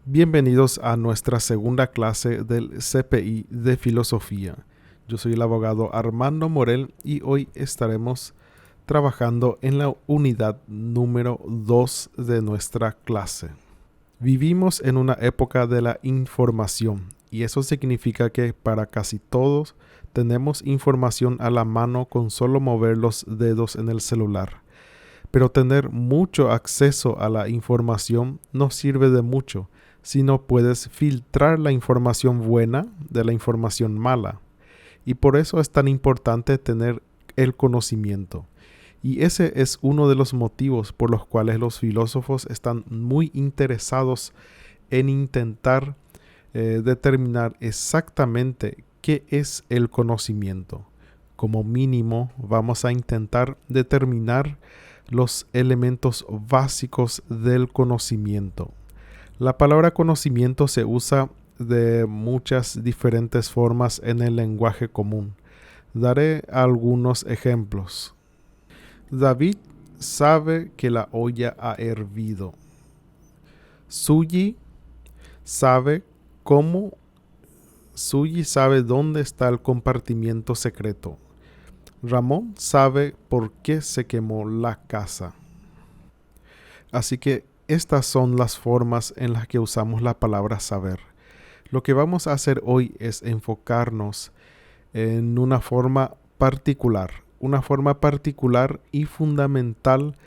Bienvenidos a nuestra segunda clase del CPI de Filosofía. Yo soy el abogado Armando Morel y hoy estaremos trabajando en la unidad número 2 de nuestra clase. Vivimos en una época de la información y eso significa que para casi todos tenemos información a la mano con solo mover los dedos en el celular. Pero tener mucho acceso a la información no sirve de mucho si no puedes filtrar la información buena de la información mala. Y por eso es tan importante tener el conocimiento. Y ese es uno de los motivos por los cuales los filósofos están muy interesados en intentar determinar exactamente qué es el conocimiento. Como mínimo, vamos a intentar determinar los elementos básicos del conocimiento. La palabra conocimiento se usa de muchas diferentes formas en el lenguaje común. Daré algunos ejemplos. David sabe que la olla ha hervido. Suyi sabe cómo. Suyi sabe dónde está el compartimiento secreto. Ramón sabe por qué se quemó la casa. Así que estas son las formas en las que usamos la palabra saber. Lo que vamos a hacer hoy es enfocarnos en una forma particular y fundamental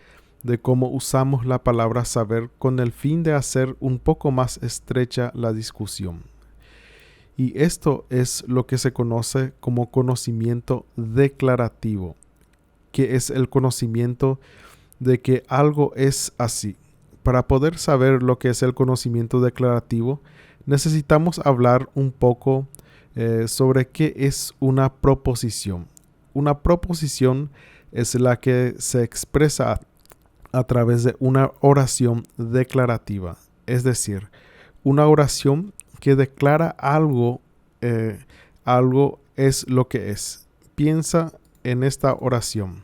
de cómo usamos la palabra saber con el fin de hacer un poco más estrecha la discusión. Y esto es lo que se conoce como conocimiento declarativo, que es el conocimiento de que algo es así. Para poder saber lo que es el conocimiento declarativo, necesitamos hablar un poco sobre qué es una proposición. Una proposición es la que se expresa a través de una oración declarativa, es decir, una oración que declara algo es lo que es. Piensa en esta oración.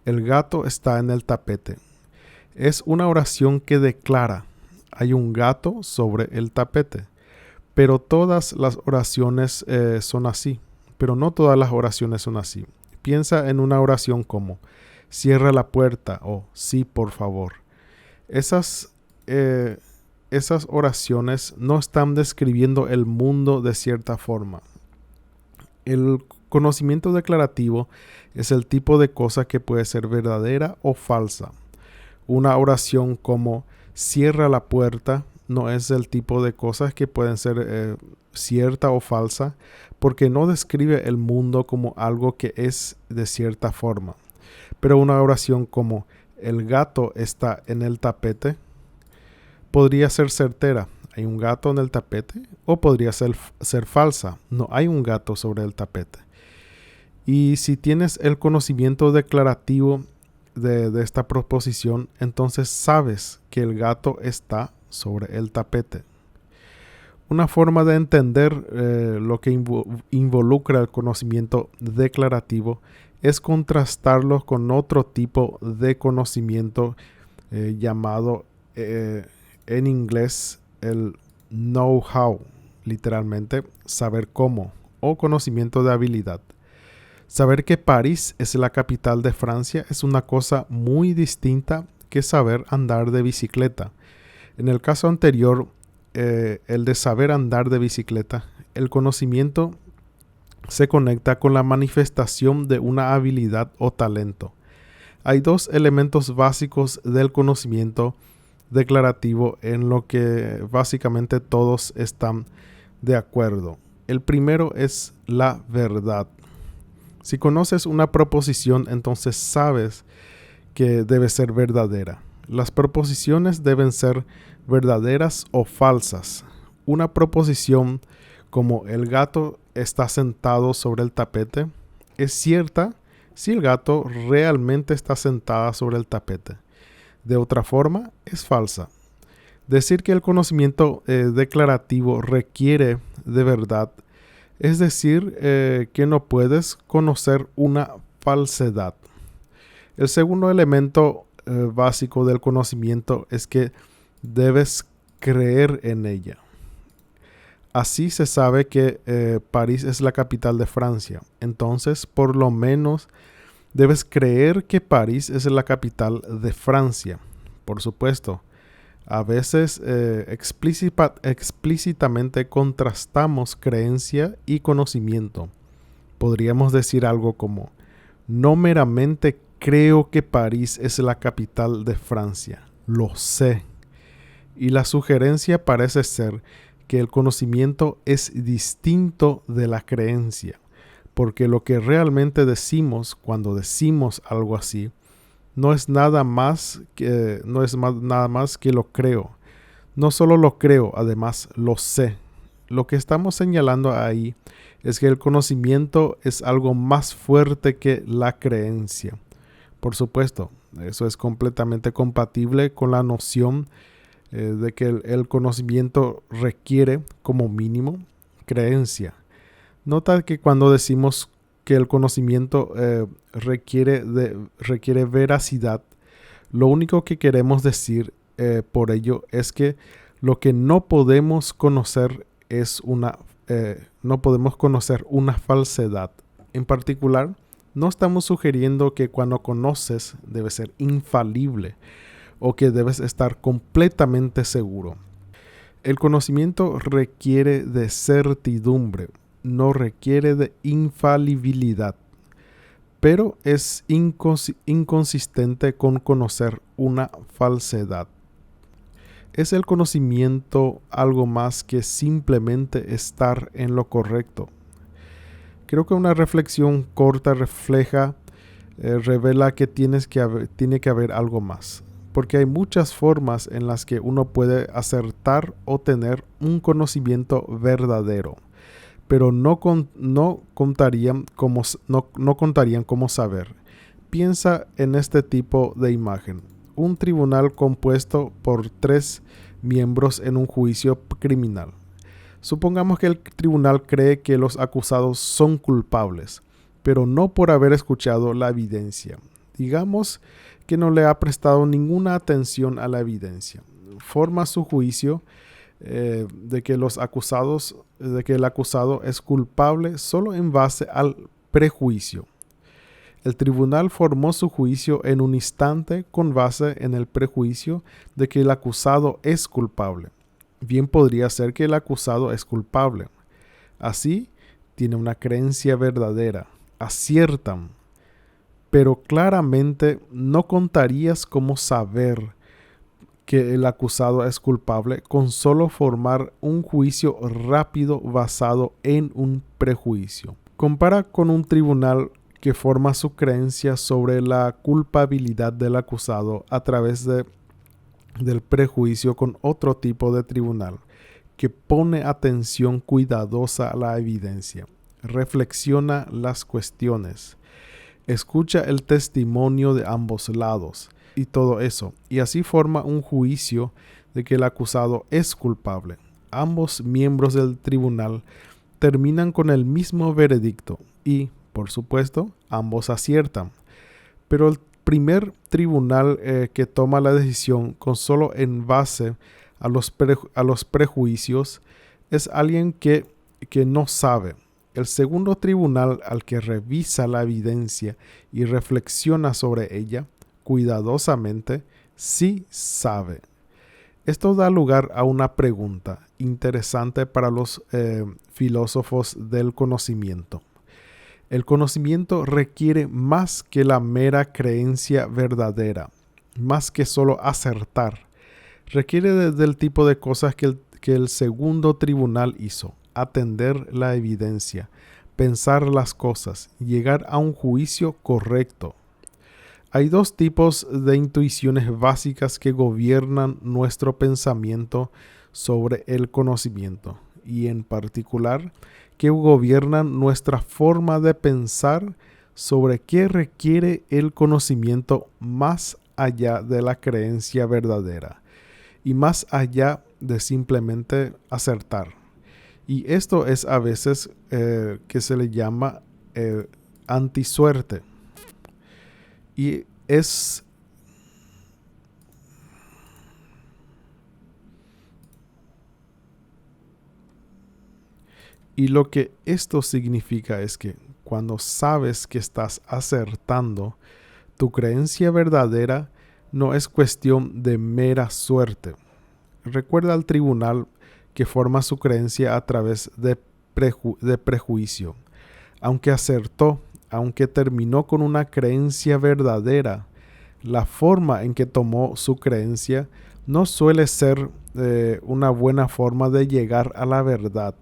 El gato está en el tapete. Es una oración que declara, hay un gato sobre el tapete. Pero todas las oraciones son así. Pero no todas las oraciones son así. Piensa en una oración como, cierra la puerta o sí, por favor. Esas oraciones no están describiendo el mundo de cierta forma. El conocimiento declarativo es el tipo de cosa que puede ser verdadera o falsa. Una oración como cierra la puerta no es el tipo de cosas que pueden ser cierta o falsa porque no describe el mundo como algo que es de cierta forma. Pero una oración como el gato está en el tapete podría ser certera. Hay un gato en el tapete, o podría ser falsa. No hay un gato sobre el tapete. Y si tienes el conocimiento declarativo de esta proposición, entonces sabes que el gato está sobre el tapete. Una forma de entender lo que involucra el conocimiento declarativo es contrastarlo con otro tipo de conocimiento llamado en inglés el know-how, literalmente saber cómo, o conocimiento de habilidad. Saber que París es la capital de Francia es una cosa muy distinta que saber andar de bicicleta. En el caso anterior, el de saber andar de bicicleta, el conocimiento se conecta con la manifestación de una habilidad o talento. Hay dos elementos básicos del conocimiento declarativo en lo que básicamente todos están de acuerdo. El primero es la verdad. Si conoces una proposición, entonces sabes que debe ser verdadera. Las proposiciones deben ser verdaderas o falsas. Una proposición como el gato está sentado sobre el tapete es cierta si el gato realmente está sentada sobre el tapete. De otra forma, es falsa. Decir que el conocimiento declarativo requiere de verdad es decir que no puedes conocer una falsedad. El segundo elemento básico del conocimiento es que debes creer en ella. Así se sabe que París es la capital de Francia. Entonces, por lo menos, debes creer que París es la capital de Francia. Por supuesto, a veces explícitamente contrastamos creencia y conocimiento. Podríamos decir algo como: no meramente creo que París es la capital de Francia, lo sé. Y la sugerencia parece ser que el conocimiento es distinto de la creencia, porque lo que realmente decimos cuando decimos algo así no es nada más que lo creo. No solo lo creo, además lo sé. Lo que estamos señalando ahí es que el conocimiento es algo más fuerte que la creencia. Por supuesto, eso es completamente compatible con la noción de que el conocimiento requiere como mínimo creencia. Nota que cuando decimos que el conocimiento requiere veracidad, lo único que queremos decir por ello es que lo que no podemos conocer no podemos conocer una falsedad. En particular, no estamos sugiriendo que cuando conoces debe ser infalible o que debes estar completamente seguro. El conocimiento requiere de certidumbre, no requiere de infalibilidad, pero es inconsistente con conocer una falsedad. ¿Es el conocimiento algo más que simplemente estar en lo correcto? Creo que una reflexión corta revela que tiene que haber algo más, porque hay muchas formas en las que uno puede acertar o tener un conocimiento verdadero, pero no contarían cómo saber. Piensa en este tipo de imagen: un tribunal compuesto por 3 miembros en un juicio criminal. Supongamos que el tribunal cree que los acusados son culpables, pero no por haber escuchado la evidencia. Digamos que no le ha prestado ninguna atención a la evidencia. Forma su juicio de que el acusado es culpable solo en base al prejuicio. El tribunal formó su juicio en un instante con base en el prejuicio de que el acusado es culpable. Bien podría ser que el acusado es culpable. Así, tiene una creencia verdadera. Aciertan. Pero claramente no contarías cómo saber que el acusado es culpable con solo formar un juicio rápido basado en un prejuicio. Compara con un tribunal que forma su creencia sobre la culpabilidad del acusado a través del prejuicio con otro tipo de tribunal que pone atención cuidadosa a la evidencia, reflexiona las cuestiones, escucha el testimonio de ambos lados y todo eso, y así forma un juicio de que el acusado es culpable. Ambos miembros del tribunal terminan con el mismo veredicto y, por supuesto, ambos aciertan. Pero el primer tribunal que toma la decisión con solo en base a los prejuicios es alguien que no sabe. El segundo tribunal, al que revisa la evidencia y reflexiona sobre ella cuidadosamente, sí sabe. Esto da lugar a una pregunta interesante para los filósofos del conocimiento. El conocimiento requiere más que la mera creencia verdadera, más que solo acertar. Requiere del tipo de cosas que el segundo tribunal hizo: atender la evidencia, pensar las cosas, llegar a un juicio correcto. Hay 2 tipos de intuiciones básicas que gobiernan nuestro pensamiento sobre el conocimiento, y en particular que gobiernan nuestra forma de pensar sobre qué requiere el conocimiento más allá de la creencia verdadera y más allá de simplemente acertar. Y esto es a veces que se le llama antisuerte. Y es Y lo que esto significa es que cuando sabes que estás acertando, tu creencia verdadera no es cuestión de mera suerte. Recuerda al tribunal que forma su creencia a través de prejuicio. Aunque acertó, aunque terminó con una creencia verdadera, la forma en que tomó su creencia no suele ser una buena forma de llegar a la verdad.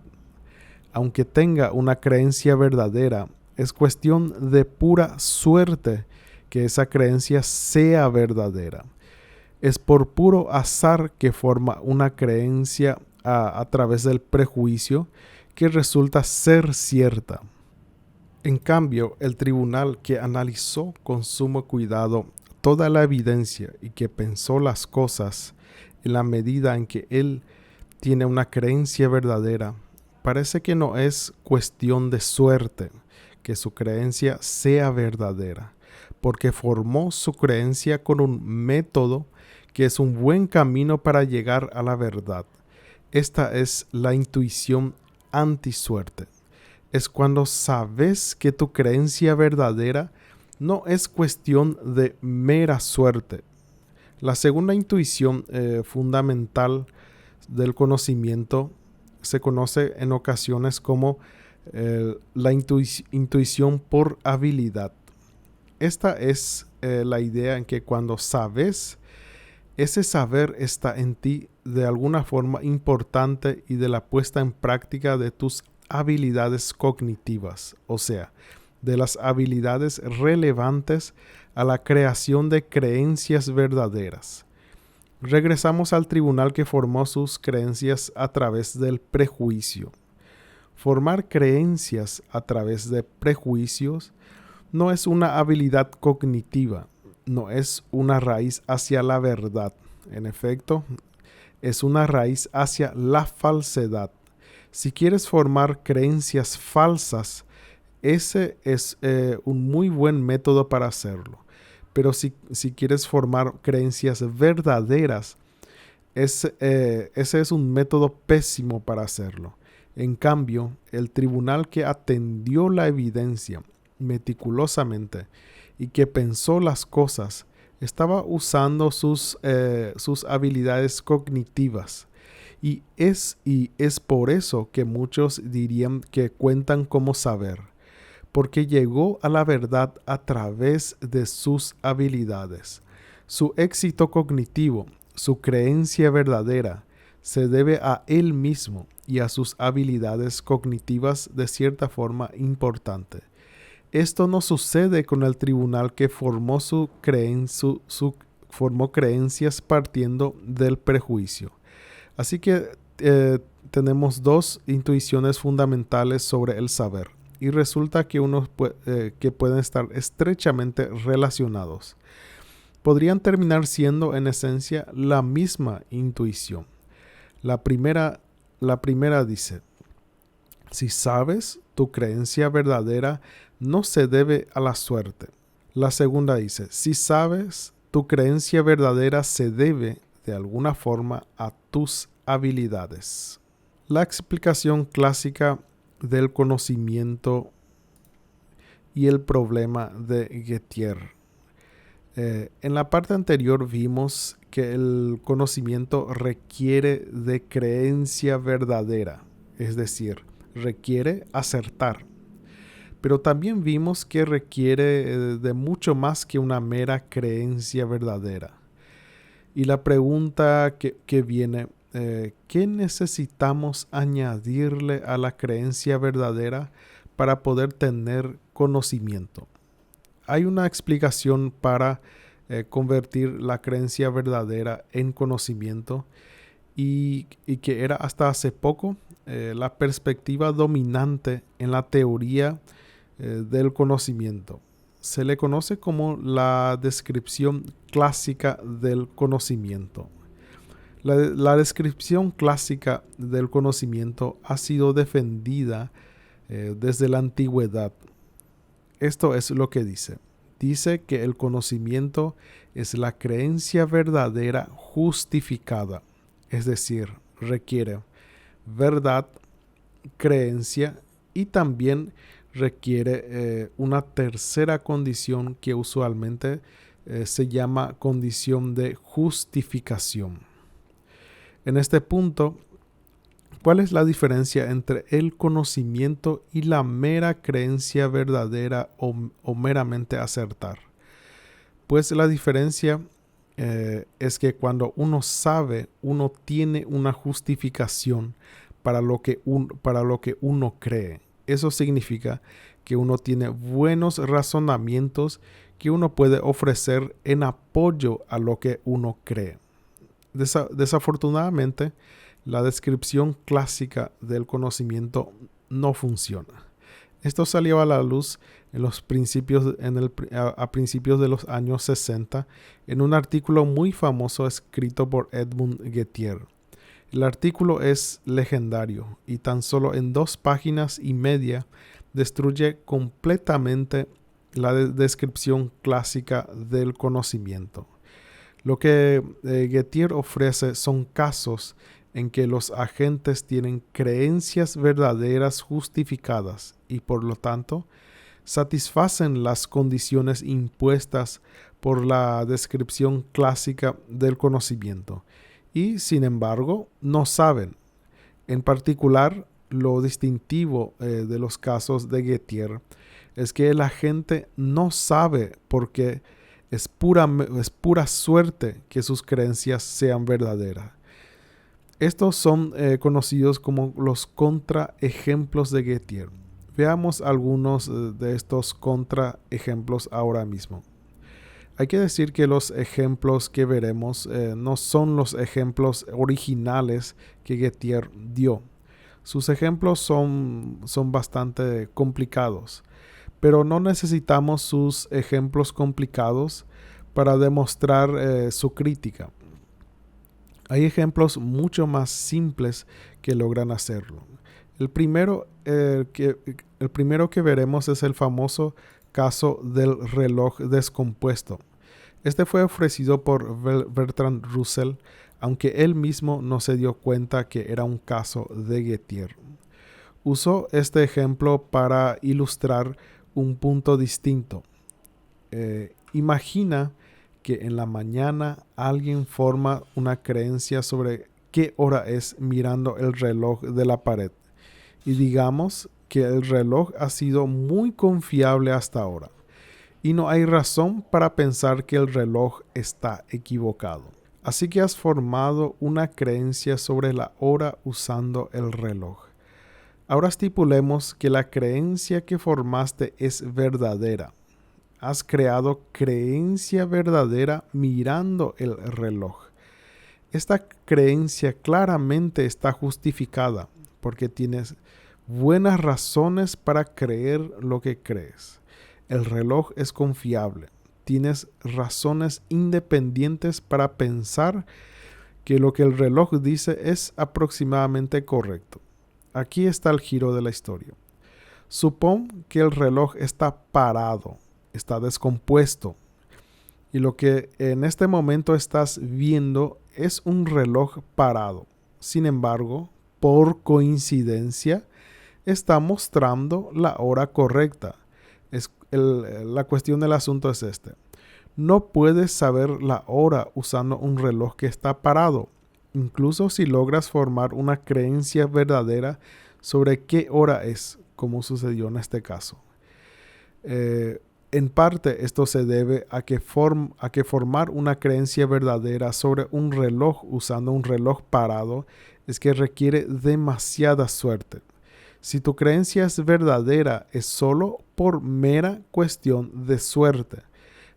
Aunque tenga una creencia verdadera, es cuestión de pura suerte que esa creencia sea verdadera. Es por puro azar que forma una creencia a través del prejuicio que resulta ser cierta. En cambio, el tribunal que analizó con sumo cuidado toda la evidencia y que pensó las cosas en la medida en que él tiene una creencia verdadera, parece que no es cuestión de suerte que su creencia sea verdadera, porque formó su creencia con un método que es un buen camino para llegar a la verdad. Esta es la intuición antisuerte. Es cuando sabes que tu creencia verdadera no es cuestión de mera suerte. La segunda intuición fundamental del conocimiento se conoce en ocasiones como la intuición por habilidad. Esta es la idea en que cuando sabes, ese saber está en ti de alguna forma importante y de la puesta en práctica de tus habilidades cognitivas, o sea, de las habilidades relevantes a la creación de creencias verdaderas. Regresamos al tribunal que formó sus creencias a través del prejuicio. Formar creencias a través de prejuicios no es una habilidad cognitiva, no es una raíz hacia la verdad. En efecto, es una raíz hacia la falsedad. Si quieres formar creencias falsas, ese es un muy buen método para hacerlo. Pero si quieres formar creencias verdaderas, ese es un método pésimo para hacerlo. En cambio, el tribunal que atendió la evidencia meticulosamente y que pensó las cosas, estaba usando sus habilidades cognitivas. Y es por eso que muchos dirían que cuentan como saber, porque llegó a la verdad a través de sus habilidades. Su éxito cognitivo, su creencia verdadera, se debe a él mismo y a sus habilidades cognitivas de cierta forma importante. Esto no sucede con el tribunal que formó formó creencias partiendo del prejuicio. Así que tenemos dos intuiciones fundamentales sobre el saber y resulta que que pueden estar estrechamente relacionados. Podrían terminar siendo en esencia la misma intuición. La primera dice: si sabes, tu creencia verdadera no se debe a la suerte. La segunda dice: si sabes, tu creencia verdadera se debe de alguna forma a tus habilidades. La explicación clásica del conocimiento y el problema de Gettier. En la parte anterior vimos que el conocimiento requiere de creencia verdadera, es decir, requiere acertar. Pero también vimos que requiere de mucho más que una mera creencia verdadera. Y la pregunta que viene, ¿qué necesitamos añadirle a la creencia verdadera para poder tener conocimiento? Hay una explicación para convertir la creencia verdadera en conocimiento y que era hasta hace poco la perspectiva dominante en la teoría del conocimiento. Se le conoce como la descripción clásica del conocimiento. La descripción clásica del conocimiento ha sido defendida desde la antigüedad. Esto es lo que dice. Dice que el conocimiento es la creencia verdadera justificada, es decir, requiere verdad, creencia y también requiere una tercera condición que usualmente se llama condición de justificación. En este punto, ¿cuál es la diferencia entre el conocimiento y la mera creencia verdadera o meramente acertar? Pues la diferencia es que cuando uno sabe, uno tiene una justificación para lo que uno cree. Eso significa que uno tiene buenos razonamientos que uno puede ofrecer en apoyo a lo que uno cree. Desafortunadamente, la descripción clásica del conocimiento no funciona. Esto salió a la luz a principios de los años 60 en un artículo muy famoso escrito por Edmund Gettier. El artículo es legendario y tan solo en 2 páginas y media destruye completamente la descripción clásica del conocimiento. Lo que Gettier ofrece son casos en que los agentes tienen creencias verdaderas justificadas y por lo tanto satisfacen las condiciones impuestas por la descripción clásica del conocimiento y sin embargo no saben. En particular, lo distintivo de los casos de Gettier es que el agente no sabe porque es pura suerte que sus creencias sean verdaderas. Estos son conocidos como los contraejemplos de Gettier. Veamos algunos de estos contraejemplos ahora mismo. Hay que decir que los ejemplos que veremos no son los ejemplos originales que Gettier dio. Sus ejemplos son bastante complicados, pero no necesitamos sus ejemplos complicados para demostrar su crítica. Hay ejemplos mucho más simples que logran hacerlo. El primero que veremos es el famoso caso del reloj descompuesto. Este fue ofrecido por Bertrand Russell, aunque él mismo no se dio cuenta que era un caso de Gettier. Usó este ejemplo para ilustrar un punto distinto. Imagina que en la mañana alguien forma una creencia sobre qué hora es mirando el reloj de la pared. Y digamos que el reloj ha sido muy confiable hasta ahora. Y no hay razón para pensar que el reloj está equivocado. Así que has formado una creencia sobre la hora usando el reloj. Ahora estipulemos que la creencia que formaste es verdadera. Has creado creencia verdadera mirando el reloj. Esta creencia claramente está justificada porque tienes buenas razones para creer lo que crees. El reloj es confiable. Tienes razones independientes para pensar que lo que el reloj dice es aproximadamente correcto. Aquí está el giro de la historia. Supón que el reloj está parado. Está descompuesto y lo que en este momento estás viendo es un reloj parado. Sin embargo, por coincidencia, está mostrando la hora correcta. La cuestión del asunto es este. No puedes saber la hora usando un reloj que está parado, incluso si logras formar una creencia verdadera sobre qué hora es, como sucedió en este caso. En parte esto se debe a que formar una creencia verdadera sobre un reloj usando un reloj parado es que requiere demasiada suerte. Si tu creencia es verdadera es solo por mera cuestión de suerte.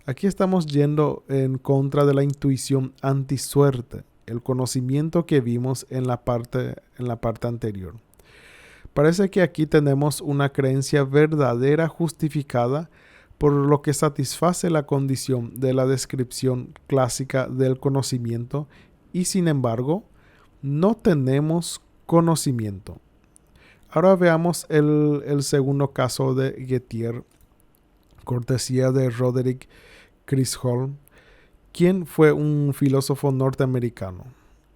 Aquí estamos yendo en contra de la intuición antisuerte, el conocimiento que vimos en la parte anterior. Parece que aquí tenemos una creencia verdadera justificada por lo que satisface la condición de la descripción clásica del conocimiento y sin embargo no tenemos conocimiento. Ahora veamos el segundo caso de Gettier, cortesía de Roderick Chisholm, quien fue un filósofo norteamericano.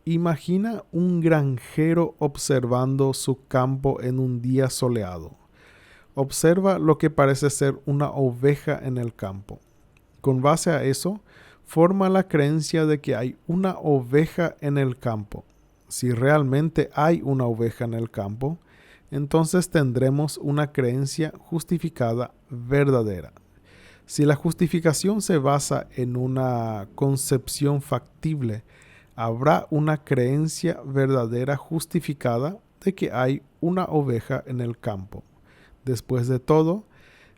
Imagina un granjero observando su campo en un día soleado. Observa lo que parece ser una oveja en el campo. Con base a eso, forma la creencia de que hay una oveja en el campo. Si realmente hay una oveja en el campo, entonces tendremos una creencia justificada verdadera. Si la justificación se basa en una concepción factible, habrá una creencia verdadera justificada de que hay una oveja en el campo. Después de todo,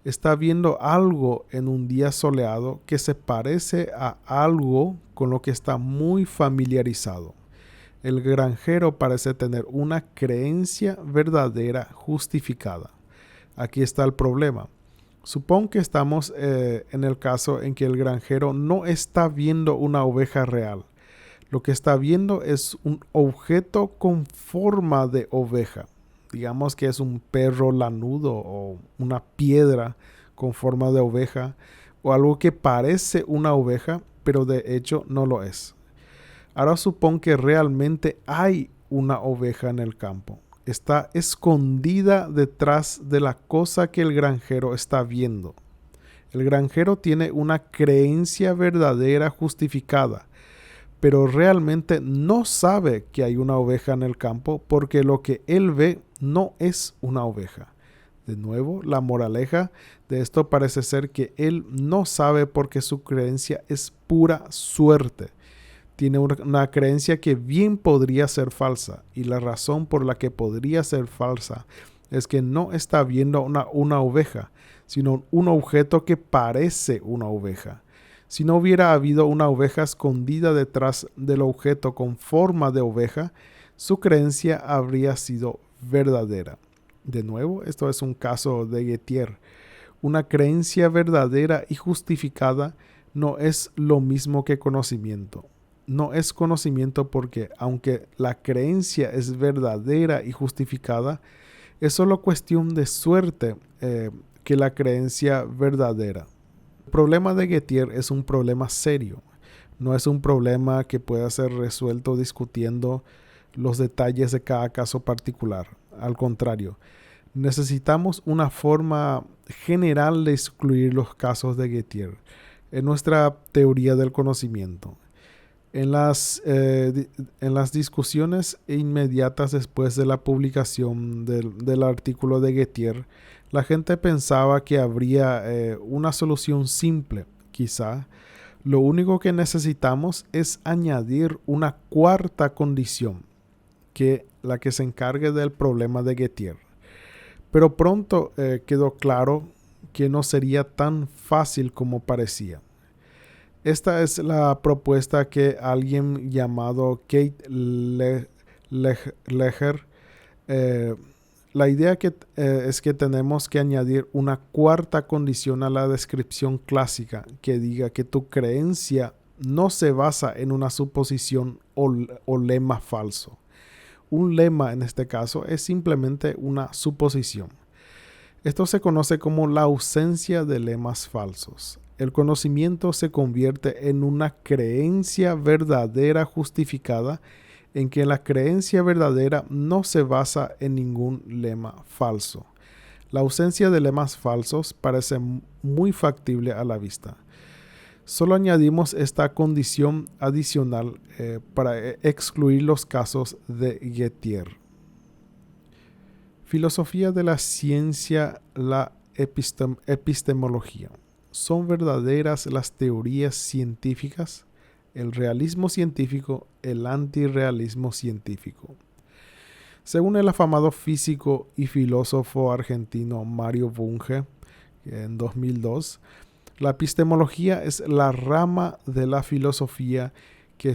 está viendo algo en un día soleado que se parece a algo con lo que está muy familiarizado. El granjero parece tener una creencia verdadera justificada. Aquí está el problema. Supón que estamos en el caso en que el granjero no está viendo una oveja real. Lo que está viendo es un objeto con forma de oveja. Digamos que es un perro lanudo o una piedra con forma de oveja o algo que parece una oveja, pero de hecho no lo es. Ahora supón que realmente hay una oveja en el campo. Está escondida detrás de la cosa que el granjero está viendo. El granjero tiene una creencia verdadera justificada, pero realmente no sabe que hay una oveja en el campo porque lo que él ve no es una oveja. De nuevo, la moraleja de esto parece ser que él no sabe porque su creencia es pura suerte. Tiene una creencia que bien podría ser falsa, y la razón por la que podría ser falsa es que no está viendo una oveja, sino un objeto que parece una oveja. Si no hubiera habido una oveja escondida detrás del objeto con forma de oveja, su creencia habría sido verdadera. De nuevo, esto es un caso de Gettier. Una creencia verdadera y justificada no es lo mismo que conocimiento. No es conocimiento porque, aunque la creencia es verdadera y justificada, es solo cuestión de suerte que la creencia verdadera. El problema de Gettier es un problema serio. No es un problema que pueda ser resuelto discutiendo los detalles de cada caso particular. Al contrario, necesitamos una forma general de excluir los casos de Gettier en nuestra teoría del conocimiento. En las discusiones inmediatas después de la publicación del artículo de Gettier, la gente pensaba que habría una solución simple, quizá. Lo único que necesitamos es añadir una cuarta condición, la que se encargue del problema de Gettier. Pero pronto quedó claro que no sería tan fácil como parecía. Esta es la propuesta que alguien llamado Kate Leger. La idea es que tenemos que añadir una cuarta condición a la descripción clásica que diga que tu creencia no se basa en una suposición o lema falso. Un lema en este caso es simplemente una suposición. Esto se conoce como la ausencia de lemas falsos. El conocimiento se convierte en una creencia verdadera justificada en que la creencia verdadera no se basa en ningún lema falso. La ausencia de lemas falsos parece muy factible a la vista. Solo añadimos esta condición adicional para excluir los casos de Gettier. Filosofía de la ciencia, la epistemología. ¿Son verdaderas las teorías científicas? El realismo científico, el antirrealismo científico. Según el afamado físico y filósofo argentino Mario Bunge, en 2002, la epistemología es la rama de la filosofía que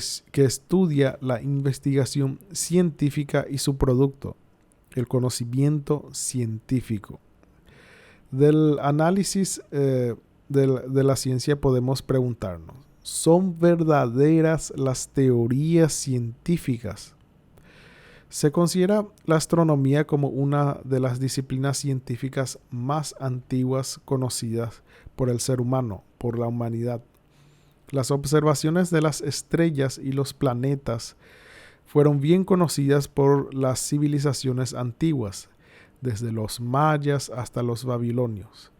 estudia la investigación científica y su producto, el conocimiento científico. Del análisis de la ciencia podemos preguntarnos, ¿son verdaderas las teorías científicas? Se considera la astronomía como una de las disciplinas científicas más antiguas conocidas por el ser humano, por la humanidad. Las observaciones de las estrellas y los planetas fueron bien conocidas por las civilizaciones antiguas, desde los mayas hasta los babilonios,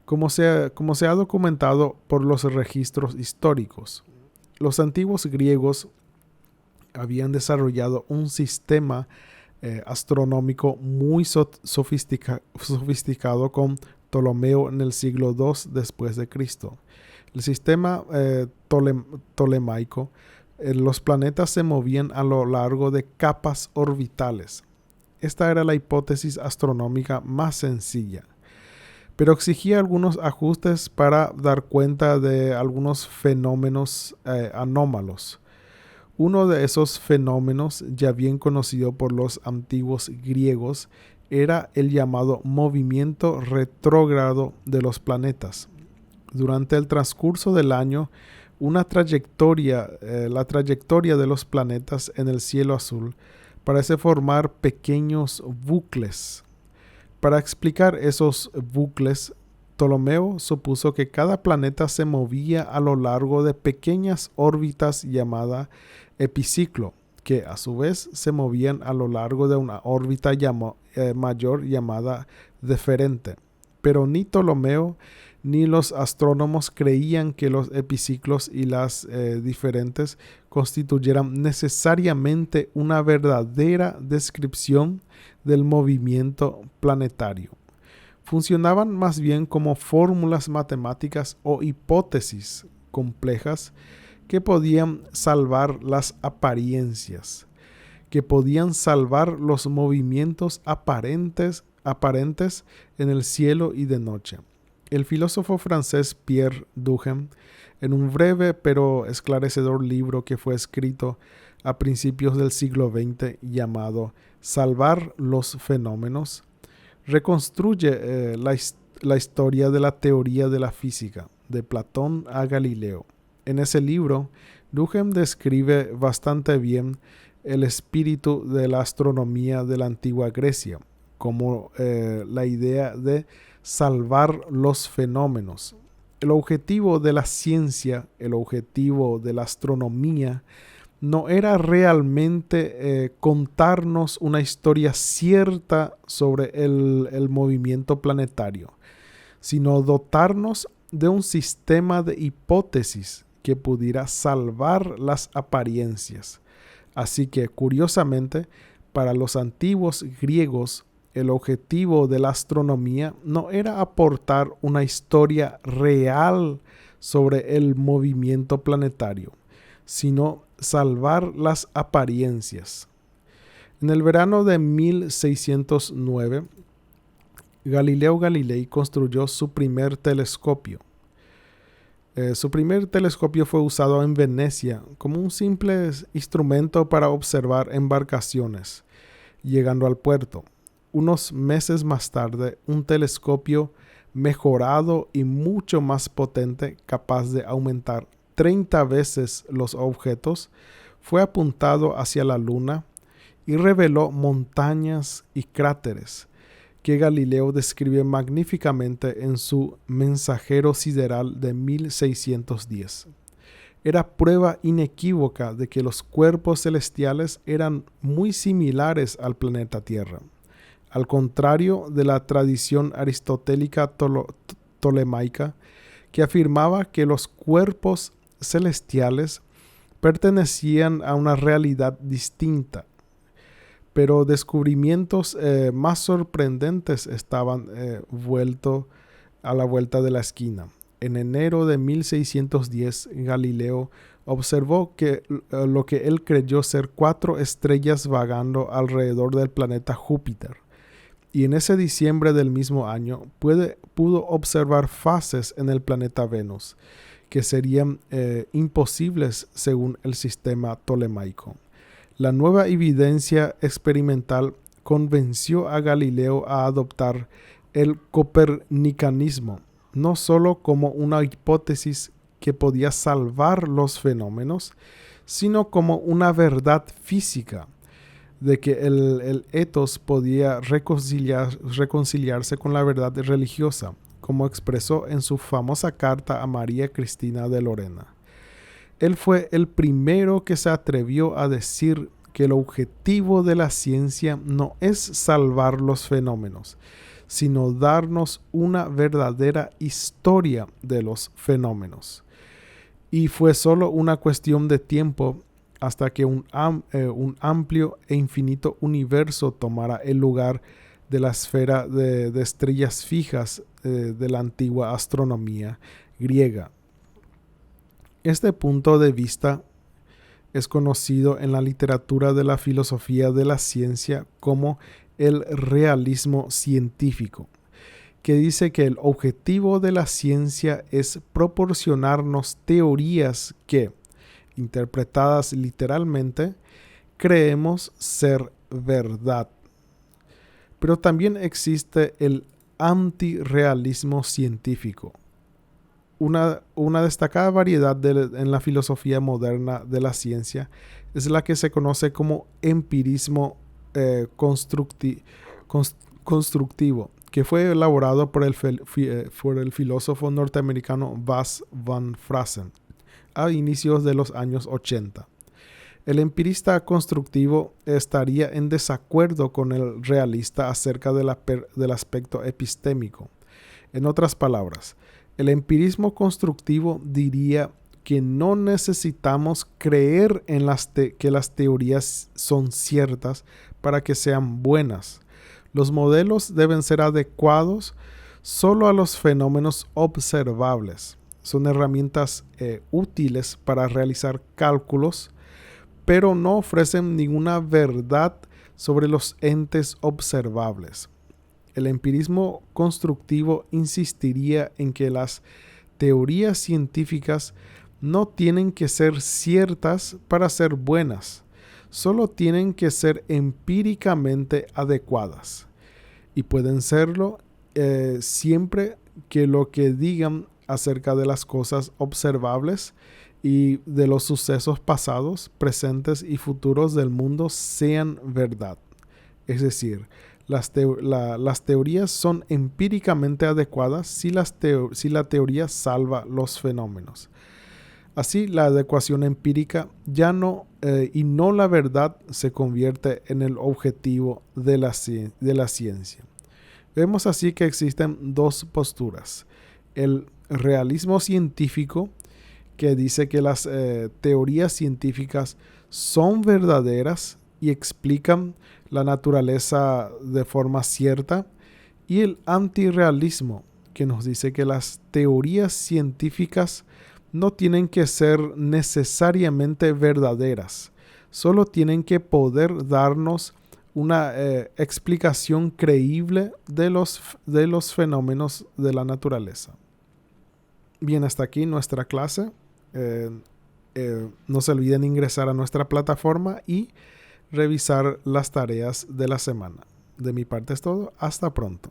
como se ha documentado por los registros históricos. Los antiguos griegos habían desarrollado un sistema astronómico muy sofisticado con Ptolomeo en el siglo II después de Cristo. El sistema tolemaico, los planetas se movían a lo largo de capas orbitales. Esta era la hipótesis astronómica más sencilla, pero exigía algunos ajustes para dar cuenta de algunos fenómenos anómalos. Uno de esos fenómenos, ya bien conocido por los antiguos griegos, era el llamado movimiento retrógrado de los planetas. Durante el transcurso del año, la trayectoria de los planetas en el cielo azul parece formar pequeños bucles. Para explicar esos bucles, Ptolomeo supuso que cada planeta se movía a lo largo de pequeñas órbitas llamadas epiciclo, que a su vez se movían a lo largo de una órbita mayor llamada deferente. Pero ni Ptolomeo ni los astrónomos creían que los epiciclos y las diferentes constituyeran necesariamente una verdadera descripción del movimiento planetario. Funcionaban más bien como fórmulas matemáticas o hipótesis complejas que podían salvar las apariencias, que podían salvar los movimientos aparentes en el cielo y de noche. El filósofo francés Pierre Duhem, en un breve pero esclarecedor libro que fue escrito a principios del siglo XX llamado Salvar los fenómenos, reconstruye la historia de la teoría de la física, de Platón a Galileo. En ese libro, Duhem describe bastante bien el espíritu de la astronomía de la antigua Grecia, como la idea de salvar los fenómenos. El objetivo de la ciencia, el objetivo de la astronomía, no era realmente contarnos una historia cierta sobre el movimiento planetario, sino dotarnos de un sistema de hipótesis que pudiera salvar las apariencias. Así que, curiosamente, para los antiguos griegos, el objetivo de la astronomía no era aportar una historia real sobre el movimiento planetario, sino salvar las apariencias. En el verano de 1609, Galileo Galilei construyó su primer telescopio. Su primer telescopio fue usado en Venecia como un simple instrumento para observar embarcaciones llegando al puerto. Unos meses más tarde, un telescopio mejorado y mucho más potente, capaz de aumentar 30 veces los objetos, fue apuntado hacia la luna y reveló montañas y cráteres que Galileo describe magníficamente en su Mensajero Sideral de 1610. Era prueba inequívoca de que los cuerpos celestiales eran muy similares al planeta Tierra. Al contrario de la tradición aristotélica tolemaica, que afirmaba que los cuerpos celestiales pertenecían a una realidad distinta. Pero descubrimientos más sorprendentes estaban a la vuelta de la esquina. En enero de 1610, Galileo observó lo que él creyó ser 4 estrellas vagando alrededor del planeta Júpiter. Y en ese diciembre del mismo año pudo observar fases en el planeta Venus que serían imposibles según el sistema tolemaico. La nueva evidencia experimental convenció a Galileo a adoptar el copernicanismo, no solo como una hipótesis que podía salvar los fenómenos, sino como una verdad física de que el ethos podía reconciliarse con la verdad religiosa, como expresó en su famosa carta a María Cristina de Lorena. Él fue el primero que se atrevió a decir que el objetivo de la ciencia no es salvar los fenómenos, sino darnos una verdadera historia de los fenómenos. Y fue solo una cuestión de tiempo hasta que un amplio e infinito universo tomara el lugar de la esfera de estrellas fijas de la antigua astronomía griega. Este punto de vista es conocido en la literatura de la filosofía de la ciencia como el realismo científico, que dice que el objetivo de la ciencia es proporcionarnos teorías que, interpretadas literalmente, creemos ser verdad. Pero también existe el antirrealismo científico, una destacada variedad en la filosofía moderna de la ciencia es la que se conoce como empirismo constructivo, que fue elaborado por el filósofo norteamericano Vas van Fraassen a inicios de los años 80. El empirista constructivo estaría en desacuerdo con el realista acerca del aspecto epistémico. En otras palabras, el empirismo constructivo diría que no necesitamos creer en que las teorías son ciertas para que sean buenas. Los modelos deben ser adecuados solo a los fenómenos observables. Son herramientas útiles para realizar cálculos, pero no ofrecen ninguna verdad sobre los entes observables. El empirismo constructivo insistiría en que las teorías científicas no tienen que ser ciertas para ser buenas, solo tienen que ser empíricamente adecuadas. Y pueden serlo siempre que lo que digan acerca de las cosas observables y de los sucesos pasados, presentes y futuros del mundo sean verdad. Es decir, las teorías son empíricamente adecuadas si la teoría salva los fenómenos. Así, la adecuación empírica y no la verdad se convierte en el objetivo de la ciencia. Vemos así que existen dos posturas. El realismo científico, que dice que las teorías científicas son verdaderas y explican la naturaleza de forma cierta, y el antirrealismo, que nos dice que las teorías científicas no tienen que ser necesariamente verdaderas, solo tienen que poder darnos una explicación creíble de los fenómenos de la naturaleza. Bien, hasta aquí nuestra clase. No se olviden ingresar a nuestra plataforma y revisar las tareas de la semana. De mi parte es todo. Hasta pronto.